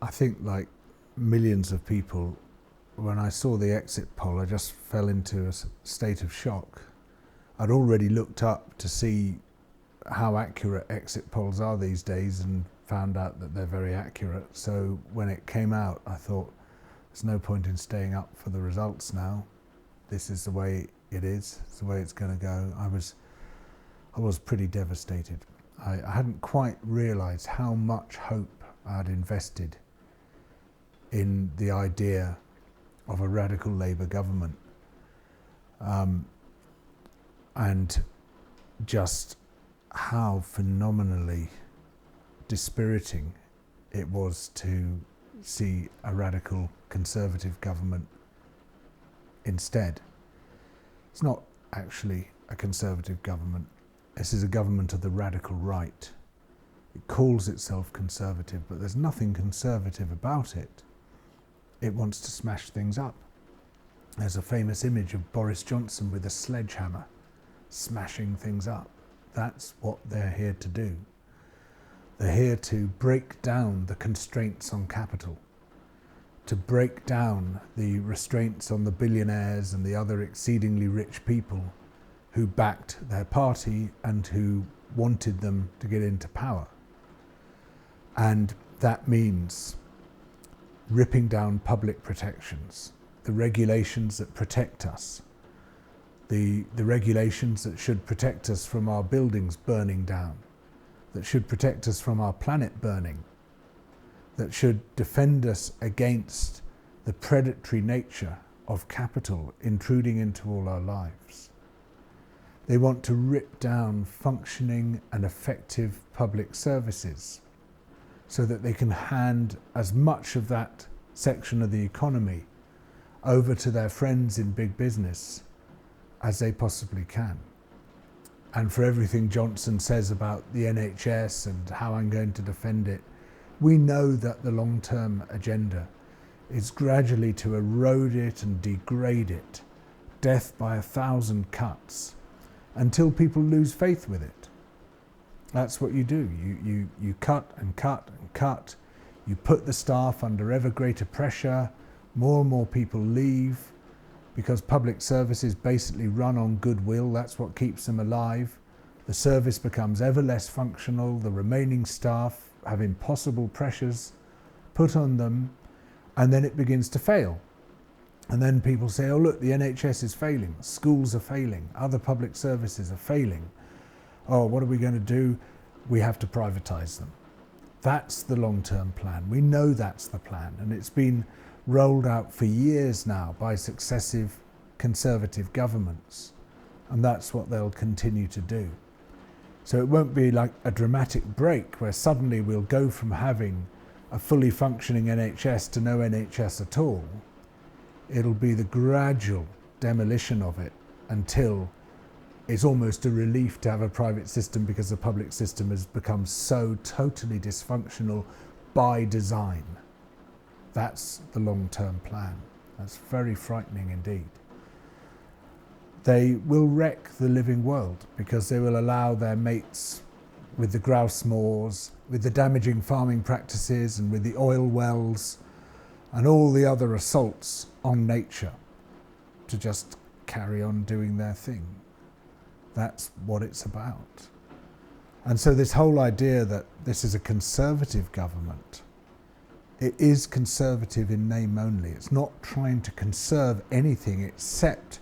I think, like millions of people, when I saw the exit poll, I just fell into a state of shock. I'd already looked up to see how accurate exit polls are these days and found out that they're very accurate. So when it came out, I thought, there's no point in staying up for the results now. This is the way it is. It's the way it's going to go. I was pretty devastated. I hadn't quite realised how much hope I'd invested in the idea of a radical Labour government, and just how phenomenally dispiriting it was to see a radical Conservative government instead. It's not actually a Conservative government. This is a government of the radical right. It calls itself Conservative, but there's nothing Conservative about it. It wants to smash things up. There's a famous image of Boris Johnson with a sledgehammer smashing things up. That's what they're here to do. They're here to break down the constraints on capital, to break down the restraints on the billionaires and the other exceedingly rich people who backed their party and who wanted them to get into power. And that means ripping down public protections, the regulations that protect us, the regulations that should protect us from our buildings burning down, that should protect us from our planet burning, that should defend us against the predatory nature of capital intruding into all our lives. They want to rip down functioning and effective public services so that they can hand as much of that section of the economy over to their friends in big business as they possibly can. And for everything Johnson says about the NHS and how I'm going to defend it, we know that the long-term agenda is gradually to erode it and degrade it, death by 1,000 cuts, until people lose faith with it. That's what you do. You cut and cut and cut. You put the staff under ever greater pressure. More and more people leave because public services basically run on goodwill. That's what keeps them alive. The service becomes ever less functional. The remaining staff have impossible pressures put on them, and then it begins to fail. And then people say, oh look, the NHS is failing, schools are failing, other public services are failing. Oh, what are we going to do? We have to privatise them. That's the long-term plan. We know that's the plan, and it's been rolled out for years now by successive Conservative governments, and that's what they'll continue to do. So it won't be like a dramatic break where suddenly we'll go from having a fully functioning NHS to no NHS at all. It'll be the gradual demolition of it until it's almost a relief to have a private system because the public system has become so totally dysfunctional by design. That's the long-term plan. That's very frightening indeed. They will wreck the living world because they will allow their mates with the grouse moors, with the damaging farming practices and with the oil wells and all the other assaults on nature to just carry on doing their thing. That's what it's about. And so this whole idea that this is a Conservative government, it is Conservative in name only. It's not trying to conserve anything except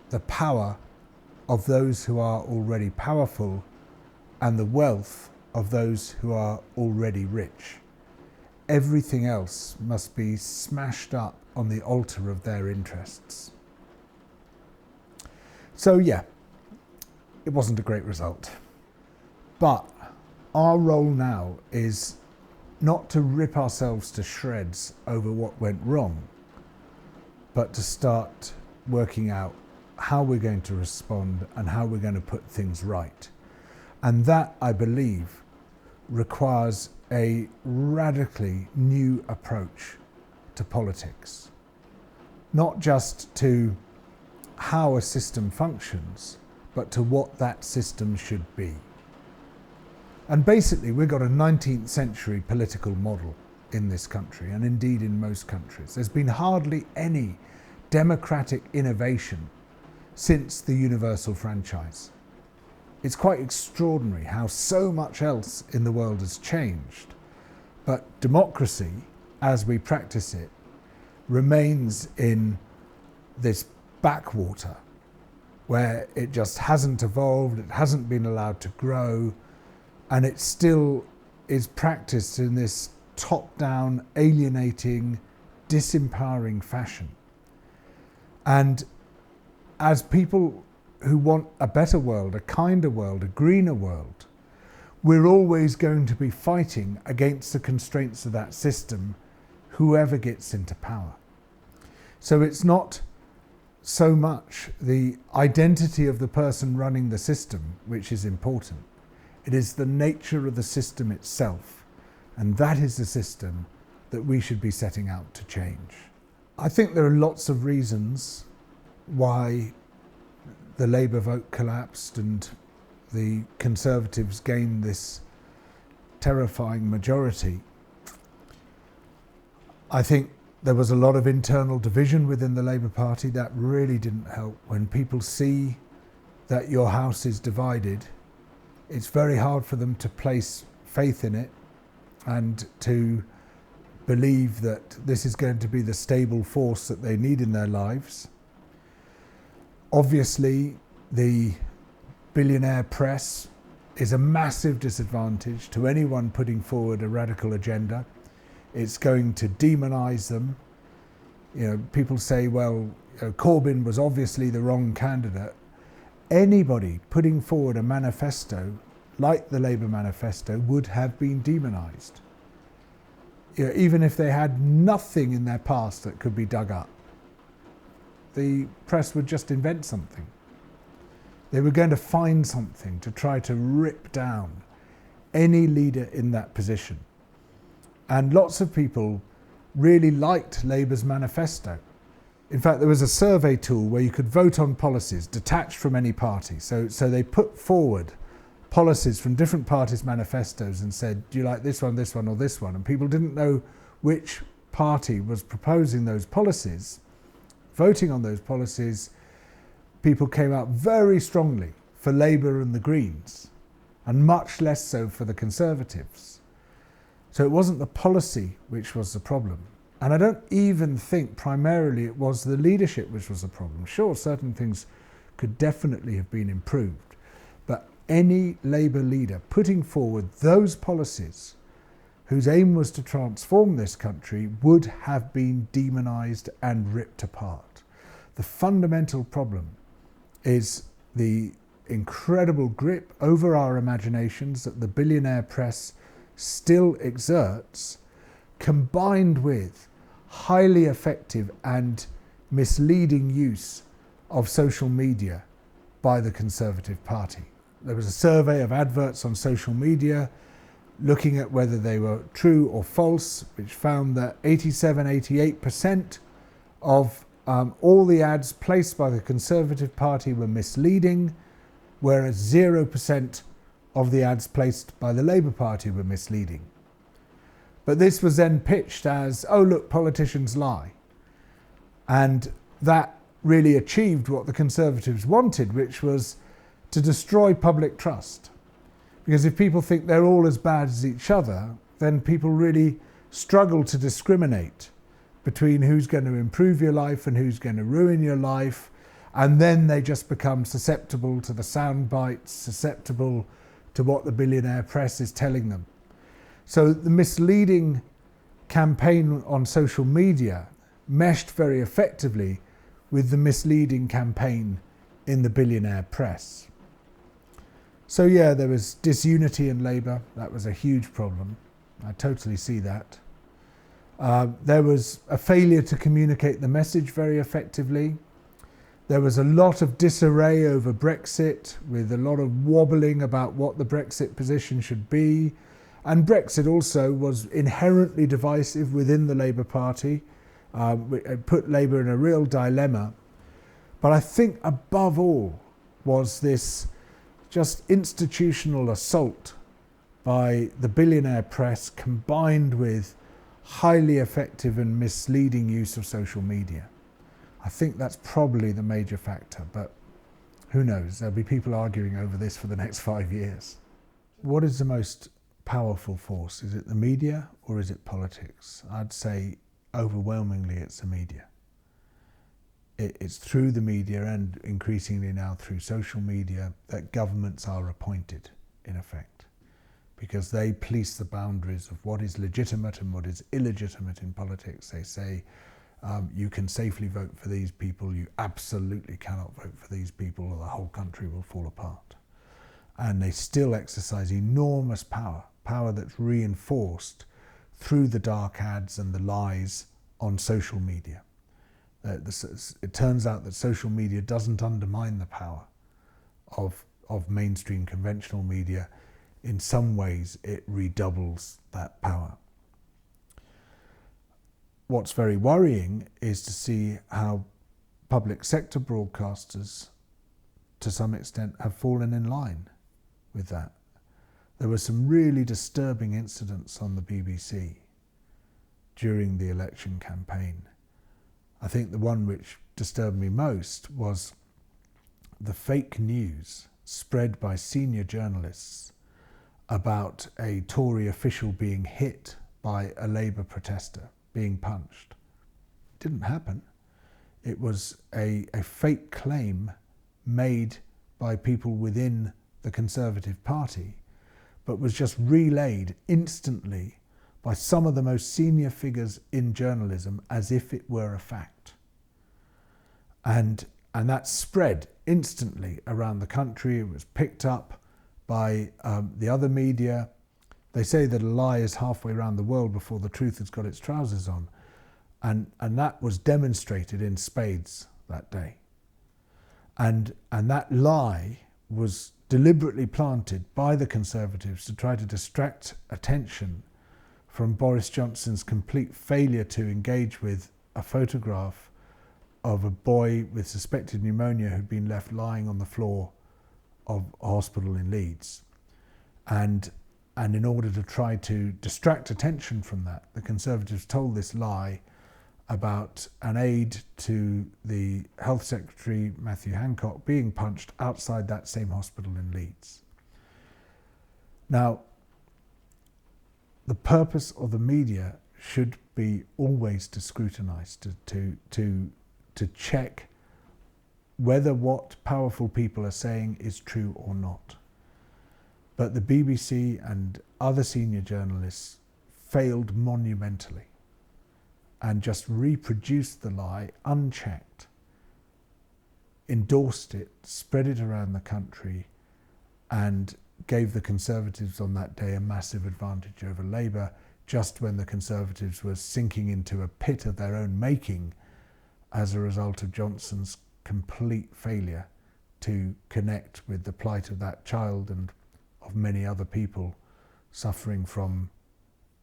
the power of those who are already powerful and the wealth of those who are already rich. Everything else must be smashed up on the altar of their interests. So yeah, it wasn't a great result. But our role now is not to rip ourselves to shreds over what went wrong, but to start working out how we're going to respond and how we're going to put things right. And that, I believe, requires a radically new approach to politics. Not just to how a system functions, but to what that system should be. And basically, we've got a 19th century political model in this country, and indeed in most countries. There's been hardly any democratic innovation since the universal franchise. It's quite extraordinary how so much else in the world has changed, but democracy, as we practice it, remains in this backwater where it just hasn't evolved, it hasn't been allowed to grow, and it still is practiced in this top-down, alienating, disempowering fashion. And as people who want a better world, a kinder world, a greener world, we're always going to be fighting against the constraints of that system, whoever gets into power. So it's not so much the identity of the person running the system which is important. It is the nature of the system itself, and that is the system that we should be setting out to change. I think there are lots of reasons why the Labour vote collapsed and the Conservatives gained this terrifying majority. I think there was a lot of internal division within the Labour Party. That really didn't help. When people see that your house is divided, it's very hard for them to place faith in it and to believe that this is going to be the stable force that they need in their lives. Obviously, the billionaire press is a massive disadvantage to anyone putting forward a radical agenda. It's going to demonise them. You know, people say, well, Corbyn was obviously the wrong candidate. Anybody putting forward a manifesto like the Labour manifesto would have been demonised. You know, even if they had nothing in their past that could be dug up. The press would just invent something. They were going to find something to try to rip down any leader in that position. And lots of people really liked Labour's manifesto. In fact, there was a survey tool where you could vote on policies detached from any party. So they put forward policies from different parties' manifestos and said, do you like this one, or this one? And people didn't know which party was proposing those policies. Voting on those policies, people came out very strongly for Labour and the Greens, and much less so for the Conservatives. So it wasn't the policy which was the problem. And I don't even think primarily it was the leadership which was the problem. Sure, certain things could definitely have been improved, but any Labour leader putting forward those policies whose aim was to transform this country would have been demonised and ripped apart. The fundamental problem is the incredible grip over our imaginations that the billionaire press still exerts, combined with highly effective and misleading use of social media by the Conservative Party. There was a survey of adverts on social media looking at whether they were true or false, which found that 87-88% of all the ads placed by the Conservative Party were misleading, whereas 0% of the ads placed by the Labour Party were misleading. But this was then pitched as, oh look, politicians lie. And that really achieved what the Conservatives wanted, which was to destroy public trust. Because if people think they're all as bad as each other, then people really struggle to discriminate between who's going to improve your life and who's going to ruin your life. And then they just become susceptible to the sound bites, susceptible to what the billionaire press is telling them. So the misleading campaign on social media meshed very effectively with the misleading campaign in the billionaire press. So yeah, there was disunity in Labour. That was a huge problem. I totally see that. There was a failure to communicate the message very effectively. There was a lot of disarray over Brexit, with a lot of wobbling about what the Brexit position should be. And Brexit also was inherently divisive within the Labour Party. It put Labour in a real dilemma. But I think above all was this just institutional assault by the billionaire press, combined with highly effective and misleading use of social media. I think that's probably the major factor, but who knows? There'll be people arguing over this for the next 5 years. What is the most powerful force? Is it the media or is it politics? I'd say overwhelmingly it's the media. It's through the media and increasingly now through social media that governments are appointed, in effect, because they police the boundaries of what is legitimate and what is illegitimate in politics. They say, you can safely vote for these people, you absolutely cannot vote for these people or the whole country will fall apart. And they still exercise enormous power that's reinforced through the dark ads and the lies on social media. It turns out that social media doesn't undermine the power of mainstream conventional media. In some ways, it redoubles that power. What's very worrying is to see how public sector broadcasters, to some extent, have fallen in line with that. There were some really disturbing incidents on the BBC during the election campaign. I think the one which disturbed me most was the fake news spread by senior journalists about a Tory official being hit by a Labour protester, being punched. It didn't happen. It was a fake claim made by people within the Conservative Party, but was just relayed instantly by some of the most senior figures in journalism as if it were a fact. And that spread instantly around the country. It was picked up by the other media. They say that a lie is halfway around the world before the truth has got its trousers on. And that was demonstrated in spades that day. And that lie was deliberately planted by the Conservatives to try to distract attention from Boris Johnson's complete failure to engage with a photograph of a boy with suspected pneumonia who'd been left lying on the floor of a hospital in Leeds. And in order to try to distract attention from that, the Conservatives told this lie about an aide to the Health Secretary, Matthew Hancock, being punched outside that same hospital in Leeds. Now, the purpose of the media should be always to scrutinise, to check whether what powerful people are saying is true or not. But the BBC and other senior journalists failed monumentally and just reproduced the lie unchecked, endorsed it, spread it around the country, and gave the Conservatives on that day a massive advantage over Labour, just when the Conservatives were sinking into a pit of their own making as a result of Johnson's complete failure to connect with the plight of that child and of many other people suffering from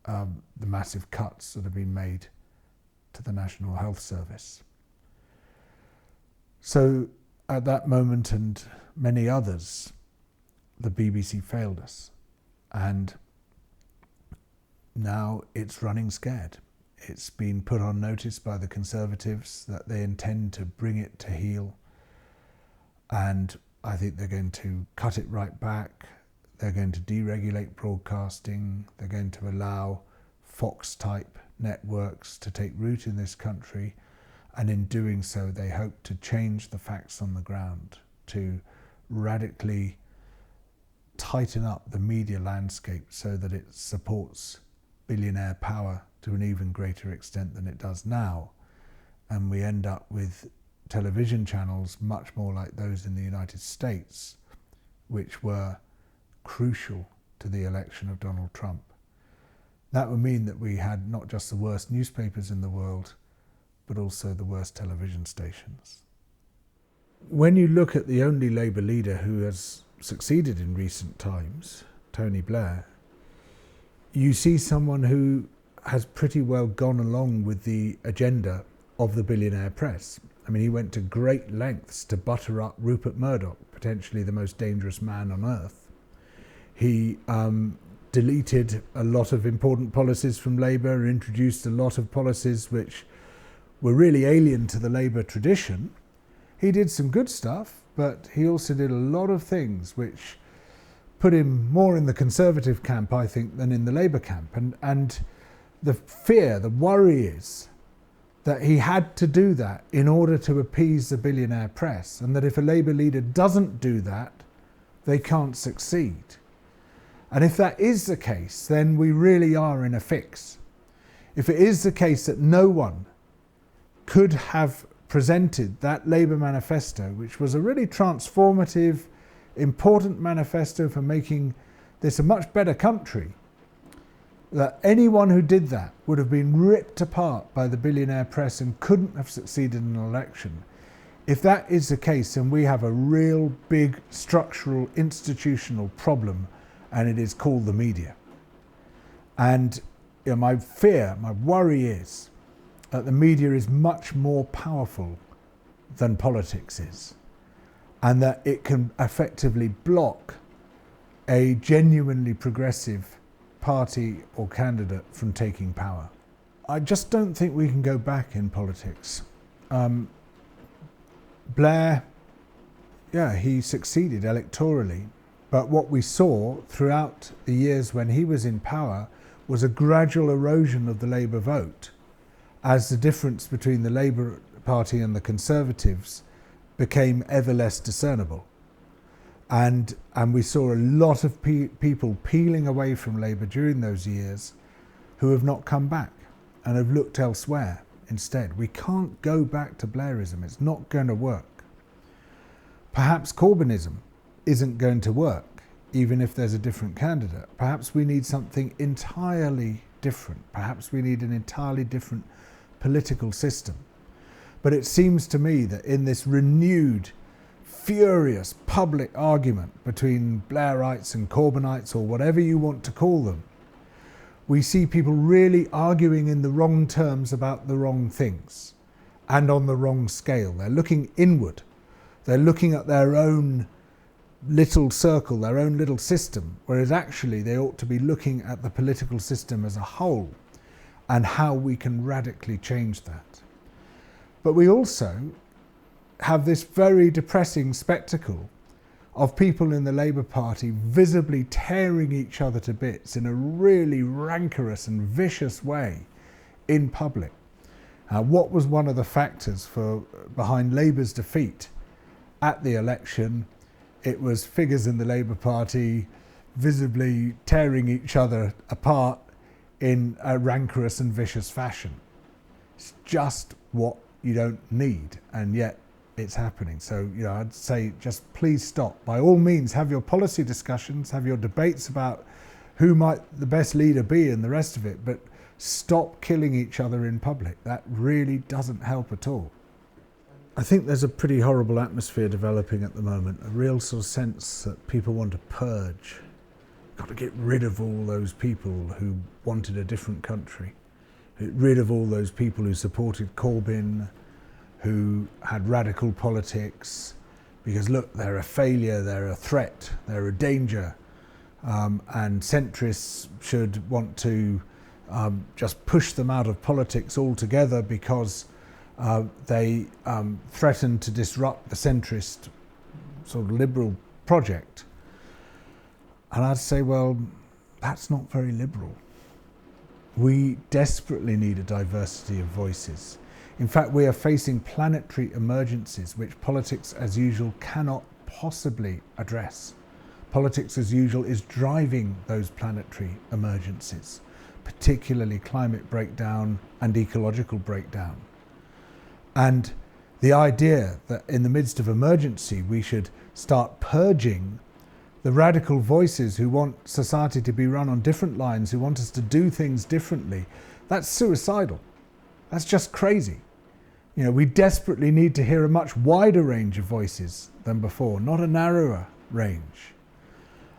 the massive cuts that have been made to the National Health Service. So at that moment and many others, the BBC failed us, and now it's running scared. It's been put on notice by the Conservatives that they intend to bring it to heel, and I think they're going to cut it right back. They're going to deregulate broadcasting. They're going to allow Fox-type networks to take root in this country, and in doing so they hope to change the facts on the ground, to radically tighten up the media landscape so that it supports billionaire power to an even greater extent than it does now. And we end up with television channels much more like those in the United States, which were crucial to the election of Donald Trump. That would mean that we had not just the worst newspapers in the world, but also the worst television stations. When you look at the only Labour leader who has succeeded in recent times, Tony Blair, you see someone who has pretty well gone along with the agenda of the billionaire press. I mean, he went to great lengths to butter up Rupert Murdoch, potentially the most dangerous man on earth. He deleted a lot of important policies from Labour, introduced a lot of policies which were really alien to the Labour tradition. He did some good stuff, but he also did a lot of things which put him more in the Conservative camp, I think, than in the Labour camp. And the fear, the worry is that he had to do that in order to appease the billionaire press, and that if a Labour leader doesn't do that, they can't succeed. And if that is the case, then we really are in a fix. If it is the case that no one could have presented that Labour manifesto, which was a really transformative, important manifesto for making this a much better country, that anyone who did that would have been ripped apart by the billionaire press and couldn't have succeeded in an election. If that is the case, then we have a real big structural institutional problem, and it is called the media. And my fear, my worry is that the media is much more powerful than politics is, and that it can effectively block a genuinely progressive party or candidate from taking power. I just don't think we can go back in politics. Blair, he succeeded electorally, but what we saw throughout the years when he was in power was a gradual erosion of the Labour vote as the difference between the Labour Party and the Conservatives became ever less discernible. And we saw a lot of people peeling away from Labour during those years who have not come back and have looked elsewhere instead. We can't go back to Blairism. It's not going to work. Perhaps Corbynism isn't going to work, even if there's a different candidate. Perhaps we need something entirely different. Perhaps we need an entirely different political system. But it seems to me that in this renewed, furious public argument between Blairites and Corbynites, or whatever you want to call them, we see people really arguing in the wrong terms about the wrong things and on the wrong scale. They're looking inward. They're looking at their own little circle, their own little system, whereas actually they ought to be looking at the political system as a whole and how we can radically change that. But we also have this very depressing spectacle of people in the Labour Party visibly tearing each other to bits in a really rancorous and vicious way in public. What was one of the factors behind Labour's defeat at the election? It was figures in the Labour Party visibly tearing each other apart in a rancorous and vicious fashion. It's just what you don't need, and yet it's happening. So, I'd say just please stop. By all means, have your policy discussions, have your debates about who might the best leader be and the rest of it, but stop killing each other in public. That really doesn't help at all. I think there's a pretty horrible atmosphere developing at the moment, a real sort of sense that people want to purge. Got to get rid of all those people who wanted a different country. Get rid of all those people who supported Corbyn, who had radical politics, because look, they're a failure, they're a threat, they're a danger, and centrists should want to just push them out of politics altogether because they threaten to disrupt the centrist sort of liberal project. And I'd say, well, that's not very liberal. We desperately need a diversity of voices. In fact, we are facing planetary emergencies which politics as usual cannot possibly address. Politics as usual is driving those planetary emergencies, particularly climate breakdown and ecological breakdown. And the idea that in the midst of emergency we should start purging the radical voices who want society to be run on different lines, who want us to do things differently, that's suicidal. That's just crazy. We desperately need to hear a much wider range of voices than before, not a narrower range.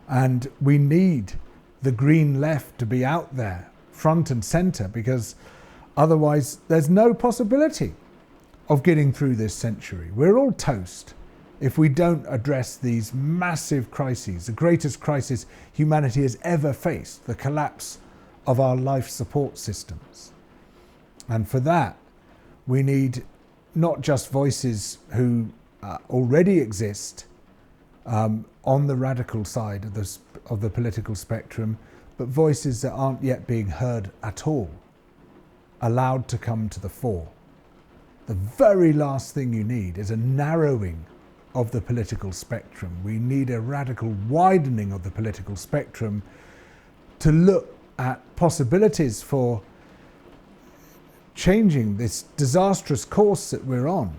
And we need the green left to be out there, front and centre, because otherwise there's no possibility of getting through this century. We're all toast. if we don't address these massive crises, the greatest crisis humanity has ever faced, the collapse of our life support systems. And for that, we need not just voices who already exist on the radical side of the political spectrum, but voices that aren't yet being heard at all, allowed to come to the fore. The very last thing you need is a narrowing of the political spectrum. We need a radical widening of the political spectrum to look at possibilities for changing this disastrous course that we're on,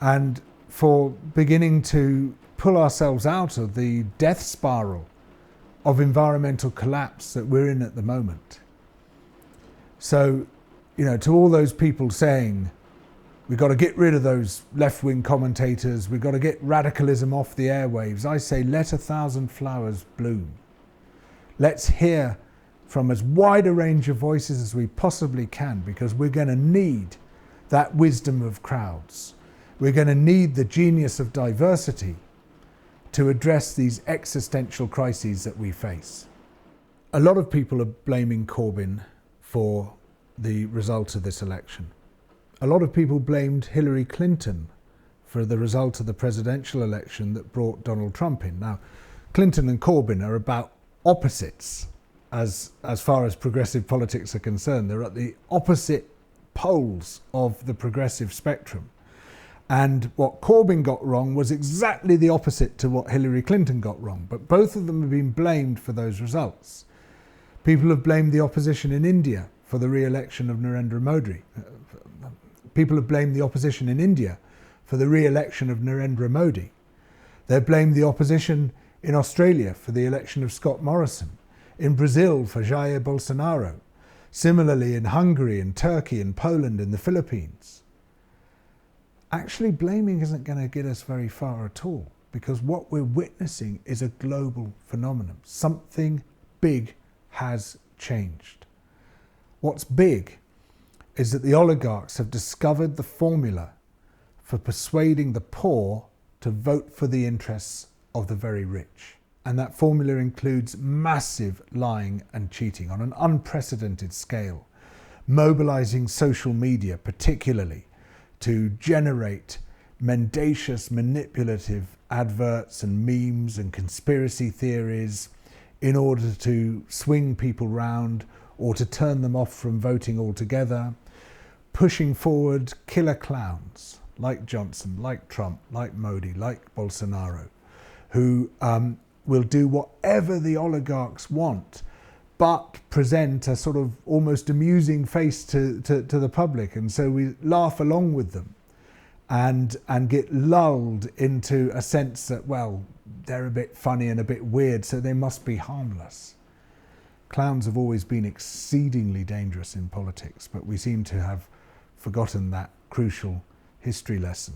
and for beginning to pull ourselves out of the death spiral of environmental collapse that we're in at the moment. So, to all those people saying, we've got to get rid of those left-wing commentators, we've got to get radicalism off the airwaves, I say, let 1,000 flowers bloom. Let's hear from as wide a range of voices as we possibly can, because we're going to need that wisdom of crowds. We're going to need the genius of diversity to address these existential crises that we face. A lot of people are blaming Corbyn for the result of this election. A lot of people blamed Hillary Clinton for the result of the presidential election that brought Donald Trump in. Now, Clinton and Corbyn are about opposites as far as progressive politics are concerned. They're at the opposite poles of the progressive spectrum. And what Corbyn got wrong was exactly the opposite to what Hillary Clinton got wrong. But both of them have been blamed for those results. People have blamed the opposition in India for the re-election of Narendra Modi. People have blamed the opposition in India for the re-election of Narendra Modi. They've blamed the opposition in Australia for the election of Scott Morrison, in Brazil for Jair Bolsonaro, similarly in Hungary and Turkey and Poland and the Philippines. Actually, blaming isn't going to get us very far at all, because what we're witnessing is a global phenomenon. Something big has changed. What's big is that the oligarchs have discovered the formula for persuading the poor to vote for the interests of the very rich. And that formula includes massive lying and cheating on an unprecedented scale, mobilizing social media particularly to generate mendacious, manipulative adverts and memes and conspiracy theories in order to swing people round or to turn them off from voting altogether, pushing forward killer clowns like Johnson, like Trump, like Modi, like Bolsonaro, who will do whatever the oligarchs want, but present a sort of almost amusing face to the public. And so we laugh along with them and get lulled into a sense that, well, they're a bit funny and a bit weird, so they must be harmless. Clowns have always been exceedingly dangerous in politics, but we seem to have forgotten that crucial history lesson.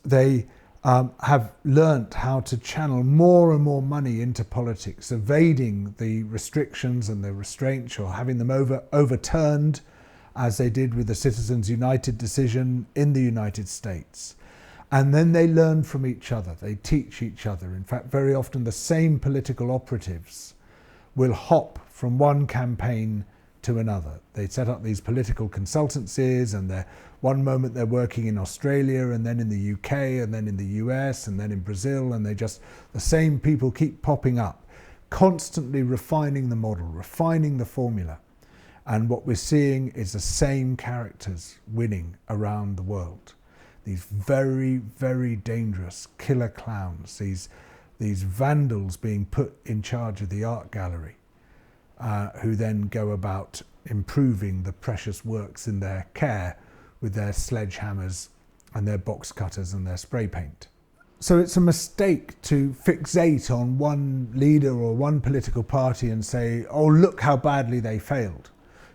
They have learnt how to channel more and more money into politics, evading the restrictions and the restraints, or having them overturned, as they did with the Citizens United decision in the United States. And then they learn from each other, they teach each other. In fact, very often the same political operatives will hop from one campaign to another. They set up these political consultancies, and one moment they're working in Australia, and then in the UK, and then in the US, and then in Brazil, and the same people keep popping up, constantly refining the model, refining the formula. And what we're seeing is the same characters winning around the world. These very, very dangerous killer clowns, these vandals being put in charge of the art gallery, who then go about improving the precious works in their care with their sledgehammers and their box cutters and their spray paint. So it's a mistake to fixate on one leader or one political party and say, oh, look how badly they failed.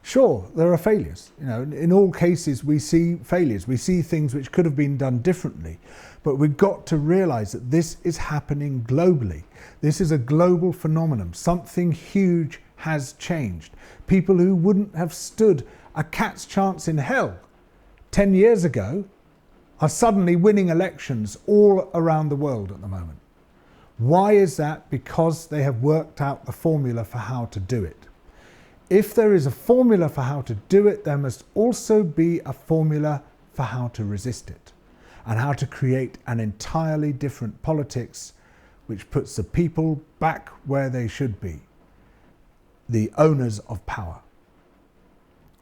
Sure, there are failures. In all cases we see failures. We see things which could have been done differently. But we've got to realise that this is happening globally. This is a global phenomenon. Something huge has changed. People who wouldn't have stood a cat's chance in hell 10 years ago are suddenly winning elections all around the world at the moment. Why is that? Because they have worked out the formula for how to do it. If there is a formula for how to do it, there must also be a formula for how to resist it and how to create an entirely different politics which puts the people back where they should be, the owners of power.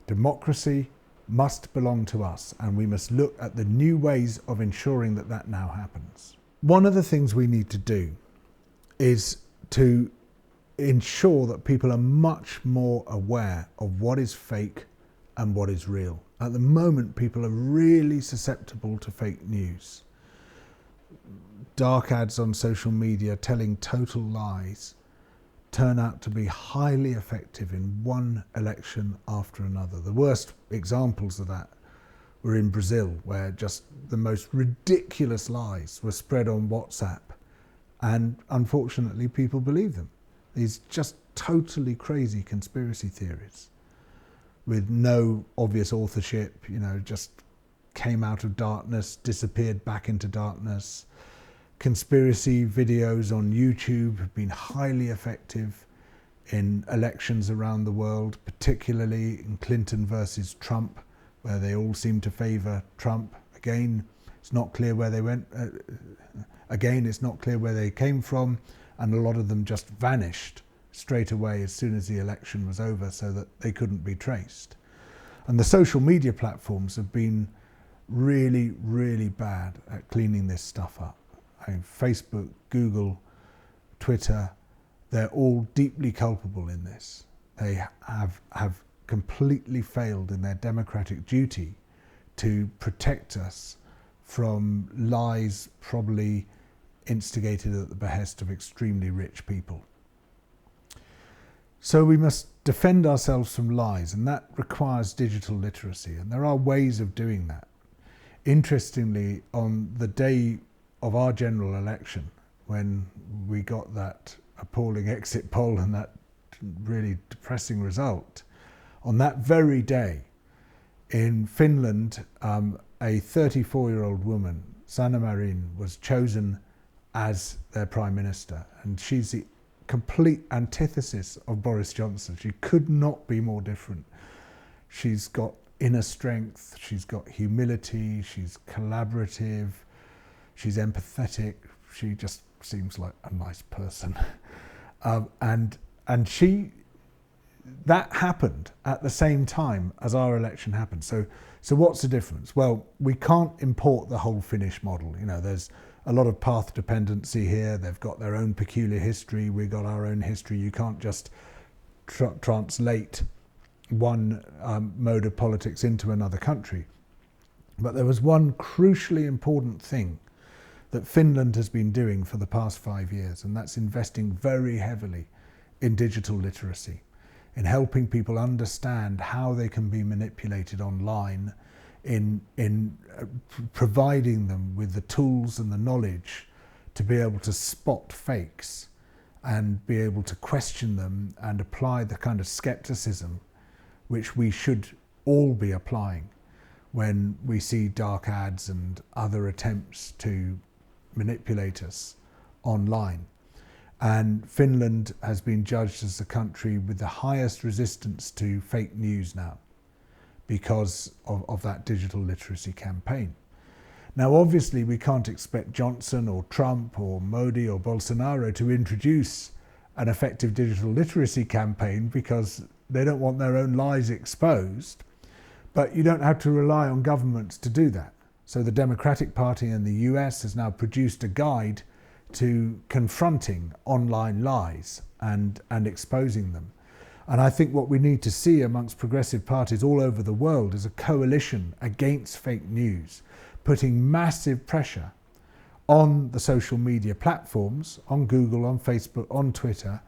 Democracy must belong to us, and we must look at the new ways of ensuring that that now happens. One of the things we need to do is to ensure that people are much more aware of what is fake and what is real. At the moment, people are really susceptible to fake news. Dark ads on social media telling total lies turn out to be highly effective in one election after another. The worst examples of that were in Brazil, where just the most ridiculous lies were spread on WhatsApp, and unfortunately people believe them. These just totally crazy conspiracy theories with no obvious authorship, just came out of darkness, disappeared back into darkness. Conspiracy videos on YouTube have been highly effective in elections around the world, particularly in Clinton versus Trump, where they all seem to favour Trump. Again, it's not clear where they went. It's not clear where they came from, and a lot of them just vanished straight away as soon as the election was over, so that they couldn't be traced. And the social media platforms have been really, really bad at cleaning this stuff up. Facebook, Google, Twitter, they're all deeply culpable in this. They have completely failed in their democratic duty to protect us from lies probably instigated at the behest of extremely rich people. So we must defend ourselves from lies, and that requires digital literacy, and there are ways of doing that. Interestingly, on the day of our general election, when we got that appalling exit poll and that really depressing result, on that very day in Finland, a 34-year-old woman, Sanna Marin, was chosen as their Prime Minister, and she's the complete antithesis of Boris Johnson. She could not be more different. She's got inner strength, she's got humility, she's collaborative, she's empathetic, she just seems like a nice person. And that happened at the same time as our election happened. So what's the difference? Well, we can't import the whole Finnish model. There's a lot of path dependency here. They've got their own peculiar history. We've got our own history. You can't just translate one mode of politics into another country. But there was one crucially important thing that Finland has been doing for the past 5 years, and that's investing very heavily in digital literacy, in helping people understand how they can be manipulated online, in providing them with the tools and the knowledge to be able to spot fakes and be able to question them and apply the kind of skepticism which we should all be applying when we see dark ads and other attempts to manipulate us online. And Finland has been judged as the country with the highest resistance to fake news now because of that digital literacy campaign. Now, obviously, we can't expect Johnson or Trump or Modi or Bolsonaro to introduce an effective digital literacy campaign because they don't want their own lies exposed. But you don't have to rely on governments to do that. So the Democratic Party in the US has now produced a guide to confronting online lies and exposing them. And I think what we need to see amongst progressive parties all over the world is a coalition against fake news, putting massive pressure on the social media platforms, on Google, on Facebook, on Twitter,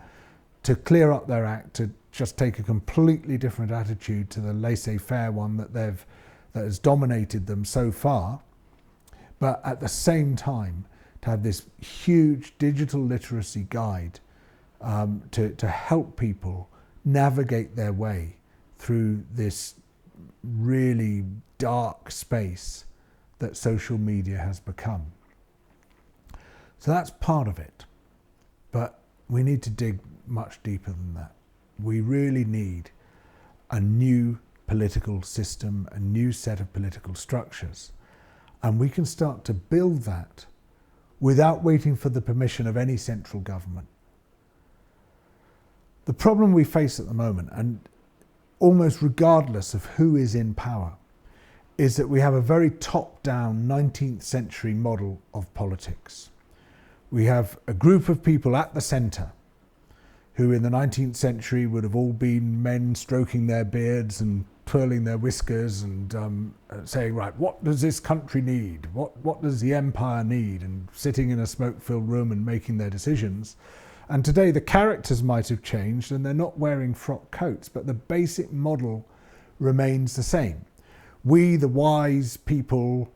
to clear up their act, to just take a completely different attitude to the laissez-faire one that has dominated them so far, but at the same time to have this huge digital literacy guide to help people navigate their way through this really dark space that social media has become. So that's part of it. But we need to dig much deeper than that. We really need a new political system, a new set of political structures. And we can start to build that without waiting for the permission of any central government. The problem we face at the moment, and almost regardless of who is in power, is that we have a very top-down 19th century model of politics. We have a group of people at the centre who in the 19th century would have all been men stroking their beards and twirling their whiskers and saying, right, what does this country need? What does the empire need? And sitting in a smoke-filled room and making their decisions. And today the characters might have changed and they're not wearing frock coats, but the basic model remains the same. We, the wise people,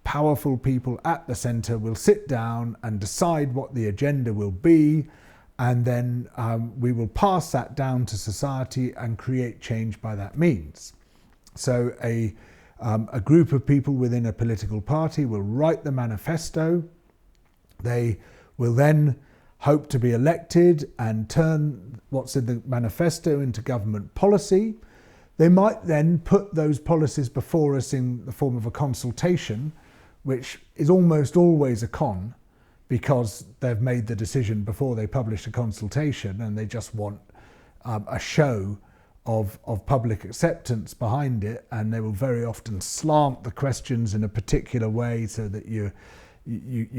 powerful people at the centre, will sit down and decide what the agenda will be, and then we will pass that down to society and create change by that means. So a group of people within a political party will write the manifesto. They will then hope to be elected and turn what's in the manifesto into government policy. They might then put those policies before us in the form of a consultation, which is almost always a con, because they've made the decision before they publish a consultation and they just want a show of public acceptance behind it, and they will very often slant the questions in a particular way so that you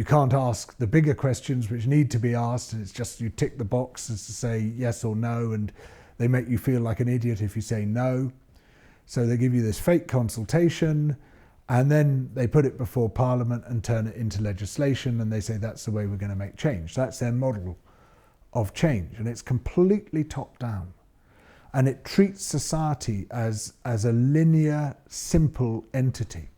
can't ask the bigger questions which need to be asked, and it's just you tick the boxes to say yes or no, and they make you feel like an idiot if you say no. So they give you this fake consultation, and then they put it before Parliament and turn it into legislation, and they say that's the way we're going to make change. That's their model of change, and it's completely top down. And it treats society as a linear, simple entity,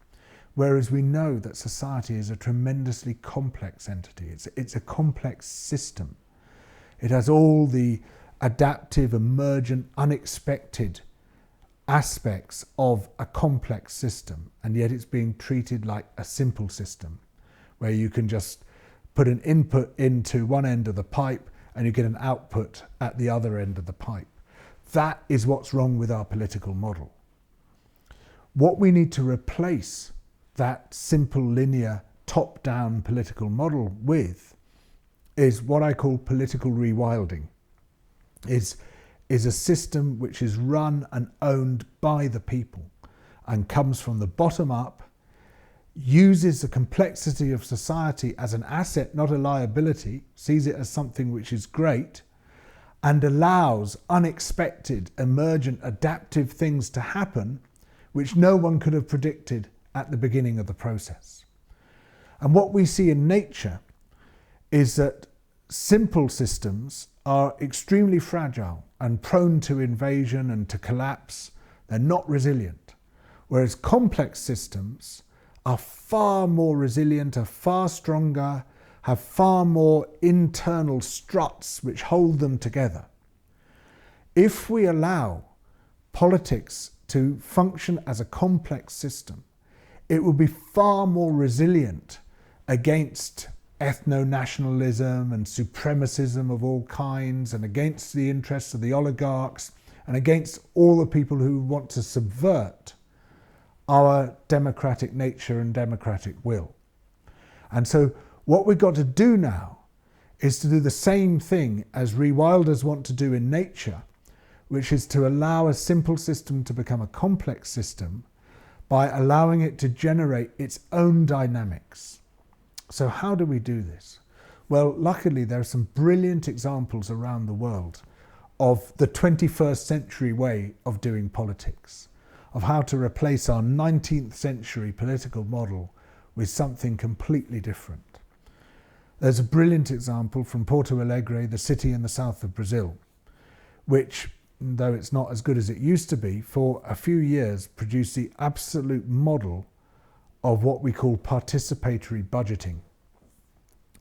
whereas we know that society is a tremendously complex entity. It's a complex system. It has all the adaptive, emergent, unexpected aspects of a complex system, and yet it's being treated like a simple system where you can just put an input into one end of the pipe and you get an output at the other end of the pipe. That is what's wrong with our political model. What we need to replace that simple, linear, top-down political model with is what I call political rewilding. Is a system which is run and owned by the people and comes from the bottom up, uses the complexity of society as an asset, not a liability, sees it as something which is great, and allows unexpected, emergent, adaptive things to happen which no one could have predicted at the beginning of the process. And what we see in nature is that simple systems are extremely fragile and prone to invasion and to collapse. They're not resilient. Whereas complex systems are far more resilient, are far stronger, have far more internal struts which hold them together. If we allow politics to function as a complex system, it will be far more resilient against ethno-nationalism and supremacism of all kinds, and against the interests of the oligarchs, and against all the people who want to subvert our democratic nature and democratic will. And so what we've got to do now is to do the same thing as rewilders want to do in nature, which is to allow a simple system to become a complex system by allowing it to generate its own dynamics. So how do we do this? Well, luckily there are some brilliant examples around the world of the 21st century way of doing politics, of how to replace our 19th century political model with something completely different. There's a brilliant example from Porto Alegre, the city in the south of Brazil, which, though it's not as good as it used to be, for a few years produced the absolute model of what we call participatory budgeting.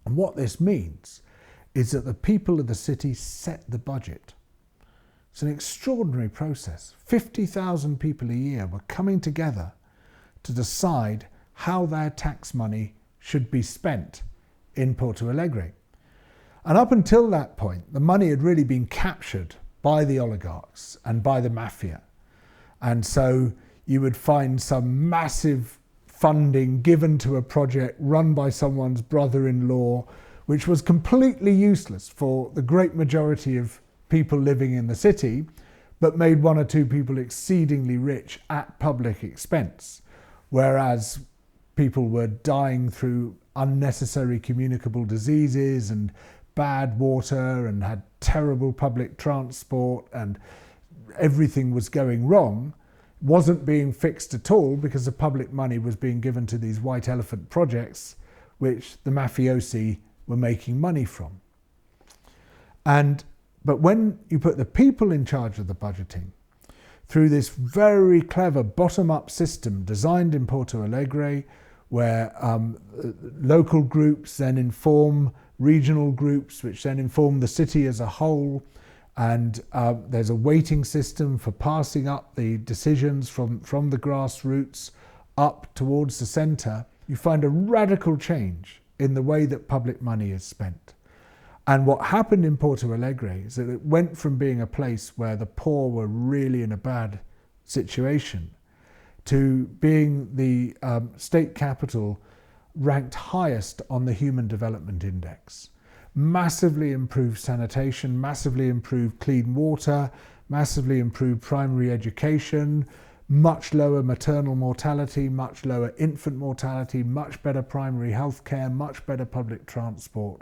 And what this means is that the people of the city set the budget. It's an extraordinary process. 50,000 people a year were coming together to decide how their tax money should be spent in Porto Alegre. And up until that point, the money had really been captured by the oligarchs and by the mafia. And so you would find some massive funding given to a project run by someone's brother-in-law, which was completely useless for the great majority of people living in the city, but made one or two people exceedingly rich at public expense, whereas people were dying through unnecessary communicable diseases and bad water and had terrible public transport, and everything was going wrong, wasn't being fixed at all because the public money was being given to these white elephant projects which the mafiosi were making money from. But when you put the people in charge of the budgeting, through this very clever bottom-up system designed in Porto Alegre, where local groups then inform regional groups, which then inform the city as a whole, and there's a weighting system for passing up the decisions from the grassroots up towards the centre, you find a radical change in the way that public money is spent. And what happened in Porto Alegre is that it went from being a place where the poor were really in a bad situation to being the state capital ranked highest on the Human Development Index. Massively improved sanitation, massively improved clean water, massively improved primary education, much lower maternal mortality, much lower infant mortality, much better primary health care, much better public transport.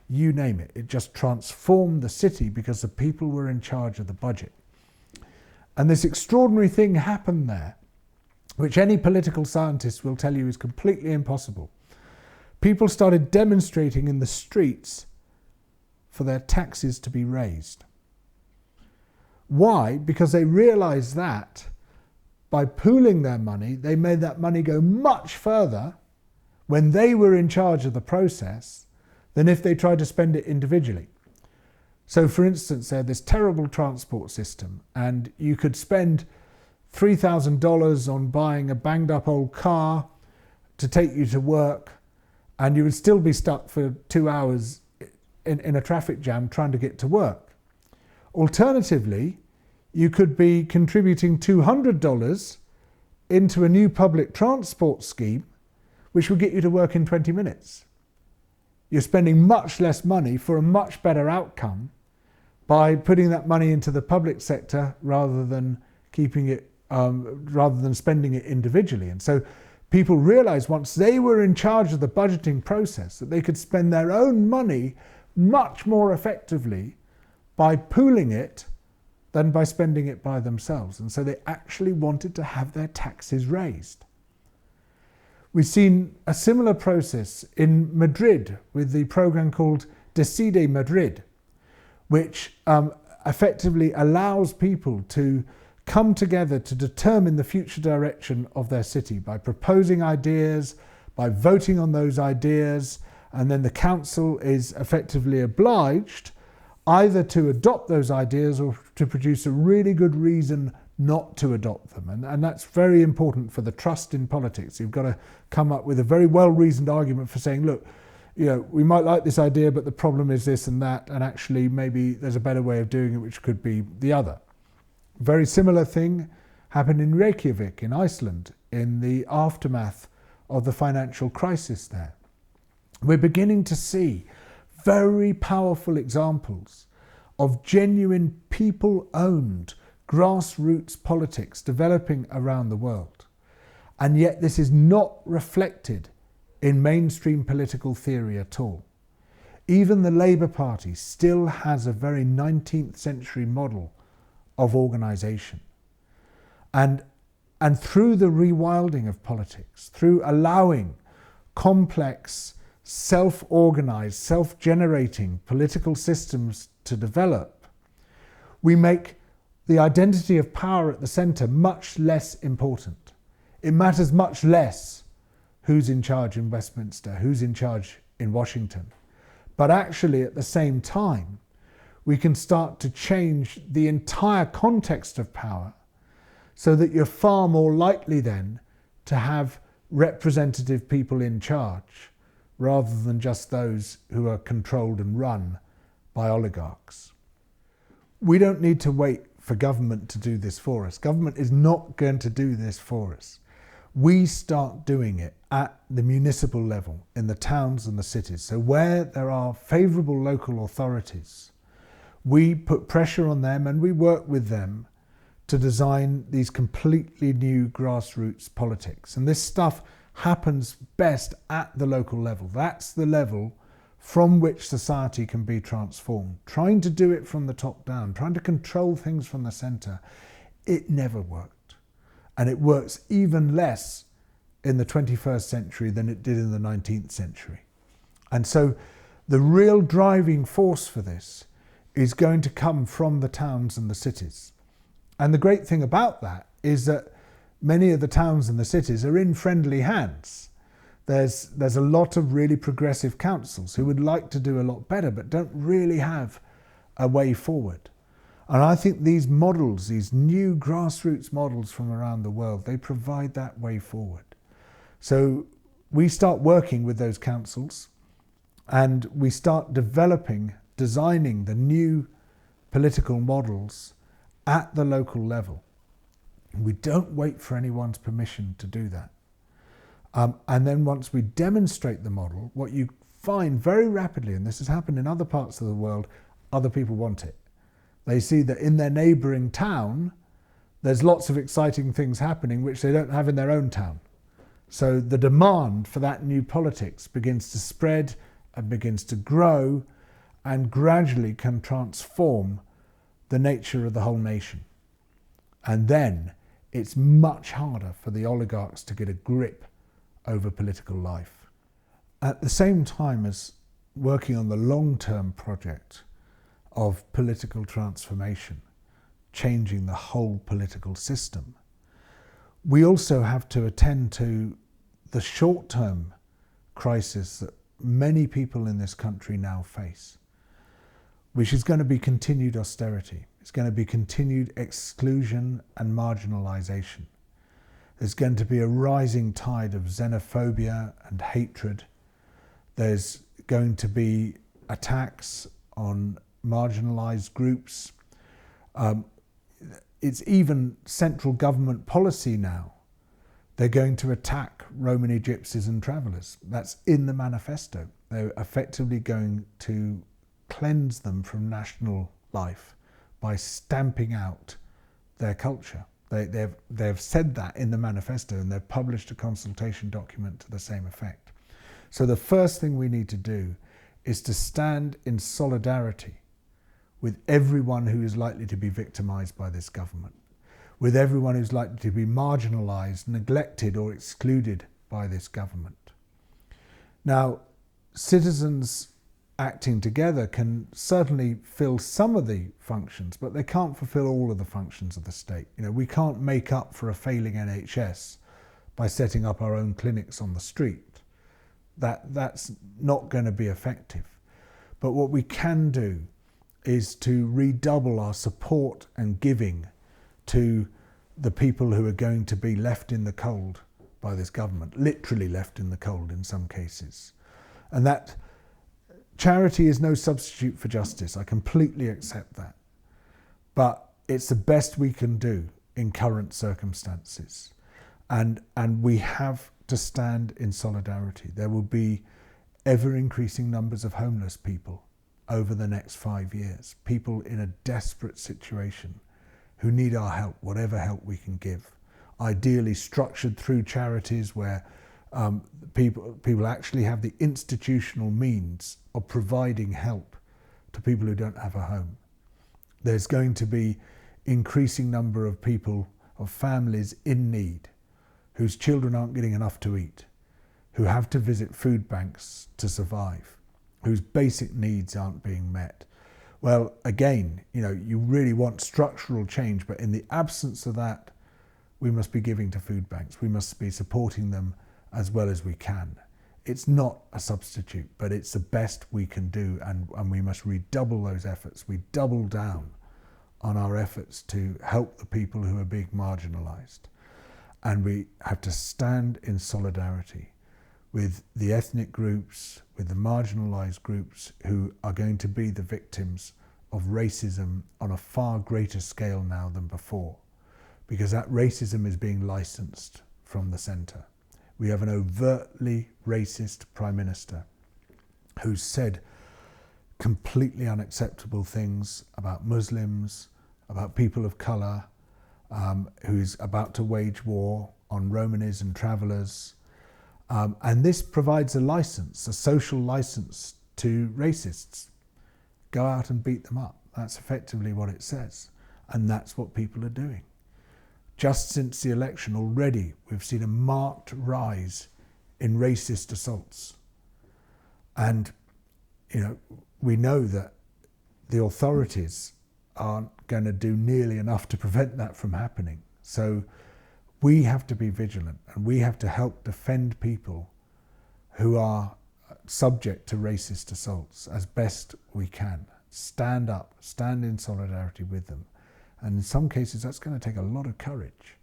You name it. It just transformed the city because the people were in charge of the budget. And this extraordinary thing happened there, which any political scientist will tell you is completely impossible. People started demonstrating in the streets for their taxes to be raised. Why? Because they realized that by pooling their money, they made that money go much further when they were in charge of the process than if they tried to spend it individually. So for instance, they had this terrible transport system, and you could spend $3,000 on buying a banged up old car to take you to work, and you would still be stuck for 2 hours in a traffic jam trying to get to work. Alternatively, you could be contributing $200 into a new public transport scheme, which would get you to work in 20 minutes. You're spending much less money for a much better outcome by putting that money into the public sector rather than keeping it, rather than spending it individually. And so people realized once they were in charge of the budgeting process that they could spend their own money much more effectively by pooling it than by spending it by themselves. And so they actually wanted to have their taxes raised. We've seen a similar process in Madrid with the program called Decide Madrid, which effectively allows people to come together to determine the future direction of their city by proposing ideas, by voting on those ideas, and then the council is effectively obliged either to adopt those ideas or to produce a really good reason not to adopt them. And that's very important for the trust in politics. You've got to come up with a very well-reasoned argument for saying, look, you know, we might like this idea, but the problem is this and that, and actually maybe there's a better way of doing it, which could be the other. Very similar thing happened in Reykjavik in Iceland in the aftermath of the financial crisis there. We're beginning to see very powerful examples of genuine people-owned grassroots politics developing around the world. And yet this is not reflected in mainstream political theory at all. Even the Labour Party still has a very 19th century model of organisation. And through the rewilding of politics, through allowing complex, self-organised, self-generating political systems to develop, we make the identity of power at the centre much less important. It matters much less who's in charge in Westminster, who's in charge in Washington. But actually, at the same time, we can start to change the entire context of power so that you're far more likely then to have representative people in charge, rather than just those who are controlled and run by oligarchs. We don't need to wait for government to do this for us. Government is not going to do this for us. We start doing it at the municipal level, in the towns and the cities. So where there are favourable local authorities, we put pressure on them and we work with them to design these completely new grassroots politics. And this stuff happens best at the local level. That's the level from which society can be transformed. Trying to do it from the top down, trying to control things from the centre, it never worked. And it works even less in the 21st century than it did in the 19th century. And so the real driving force for this is going to come from the towns and the cities. And the great thing about that is that many of the towns and the cities are in friendly hands. There's a lot of really progressive councils who would like to do a lot better, but don't really have a way forward. And I think these models, these new grassroots models from around the world, they provide that way forward. So we start working with those councils and we start designing the new political models at the local level. We don't wait for anyone's permission to do that. And then once we demonstrate the model, what you find very rapidly, and this has happened in other parts of the world, other people want it. They see that in their neighbouring town, there's lots of exciting things happening which they don't have in their own town. So the demand for that new politics begins to spread and begins to grow and gradually can transform the nature of the whole nation. And then it's much harder for the oligarchs to get a grip over political life. At the same time as working on the long-term project of political transformation, changing the whole political system, we also have to attend to the short-term crisis that many people in this country now face, which is going to be continued austerity. It's going to be continued exclusion and marginalisation. There's going to be a rising tide of xenophobia and hatred. There's going to be attacks on marginalised groups. It's even central government policy now. They're going to attack Romani gypsies and travellers. That's in the manifesto. They're effectively going to cleanse them from national life by stamping out their culture. They've said that in the manifesto, and they've published a consultation document to the same effect. So the first thing we need to do is to stand in solidarity with everyone who is likely to be victimised by this government, with everyone who's likely to be marginalised, neglected or excluded by this government. Now, citizens acting together can certainly fill some of the functions, but they can't fulfil all of the functions of the state. You know, we can't make up for a failing NHS by setting up our own clinics on the street. That's not going to be effective. But what we can do is to redouble our support and giving to the people who are going to be left in the cold by this government, literally left in the cold in some cases. And that charity is no substitute for justice. I completely accept that. But it's the best we can do in current circumstances. And we have to stand in solidarity. There will be ever increasing numbers of homeless people over the next 5 years, people in a desperate situation who need our help, whatever help we can give. Ideally structured through charities where people actually have the institutional means of providing help to people who don't have a home. There's going to be increasing number of people, of families in need, whose children aren't getting enough to eat, who have to visit food banks to survive, whose basic needs aren't being met. Well, again, you know, you really want structural change, but in the absence of that, we must be giving to food banks. We must be supporting them as well as we can. It's not a substitute, but it's the best we can do, and we must redouble those efforts. We double down on our efforts to help the people who are being marginalised. And we have to stand in solidarity with the ethnic groups, with the marginalised groups who are going to be the victims of racism on a far greater scale now than before, because that racism is being licensed from the centre. We have an overtly racist Prime Minister who said completely unacceptable things about Muslims, about people of colour, who's about to wage war on Romanis and travellers. And this provides a licence, a social licence to racists. Go out and beat them up. That's effectively what it says. And that's what people are doing. Just since the election already, we've seen a marked rise in racist assaults. And, we know that the authorities aren't going to do nearly enough to prevent that from happening. So we have to be vigilant, and we have to help defend people who are subject to racist assaults as best we can. Stand up, stand in solidarity with them. And in some cases, that's going to take a lot of courage.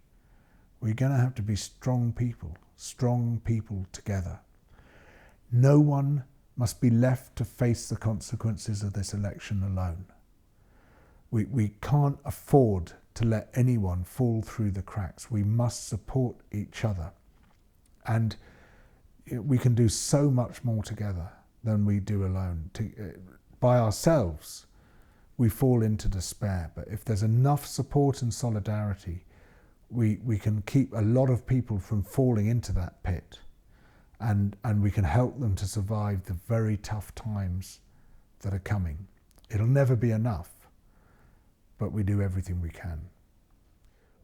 We're going to have to be strong people together. No one must be left to face the consequences of this election alone. We can't afford to let anyone fall through the cracks. We must support each other. And we can do so much more together than we do alone. By ourselves, we fall into despair. But if there's enough support and solidarity, we can keep a lot of people from falling into that pit. And we can help them to survive the very tough times that are coming. It'll never be enough, but we do everything we can.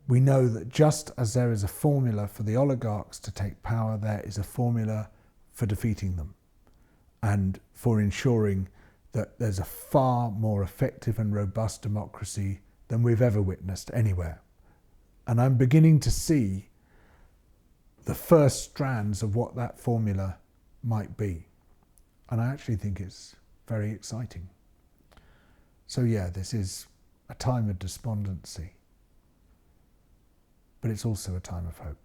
We know that just as there is a formula for the oligarchs to take power, there is a formula for defeating them and for ensuring that there's a far more effective and robust democracy than we've ever witnessed anywhere. And I'm beginning to see the first strands of what that formula might be. And I actually think it's very exciting. So yeah, this is a time of despondency, but it's also a time of hope.